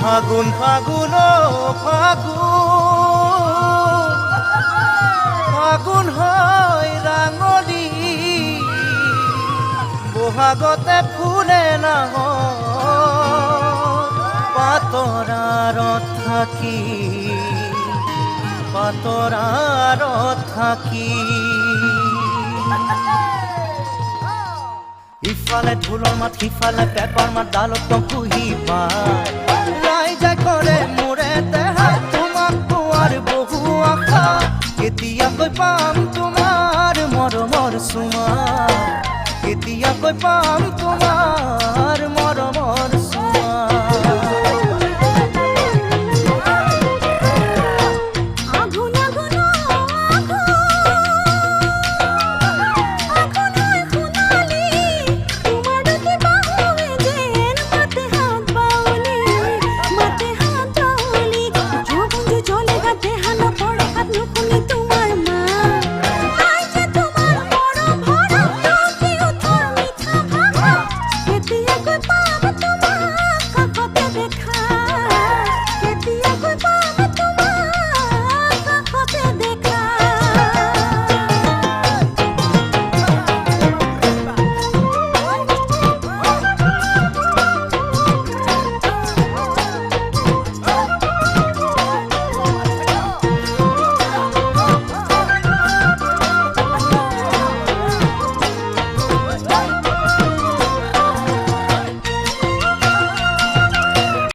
ফাগুন ফাগুন ও ফাগুন ফাগুন হয় ৰাঙলি বহাগতে ফুলে নাহ পাতৰাৰত থাকি পাতৰাৰত থাকি ইফালে ঢোলৰ মাত সিফালে পেপাৰ মাত ডালত কুহি পায় ৰাইজে কৰে মোৰে দেহাত তোমাক পোৱাৰ বহু আশা কেতিয়াকৈ পাম তোমাৰ মৰমৰ চুমা কেতিয়াকৈ পাম তোমাৰ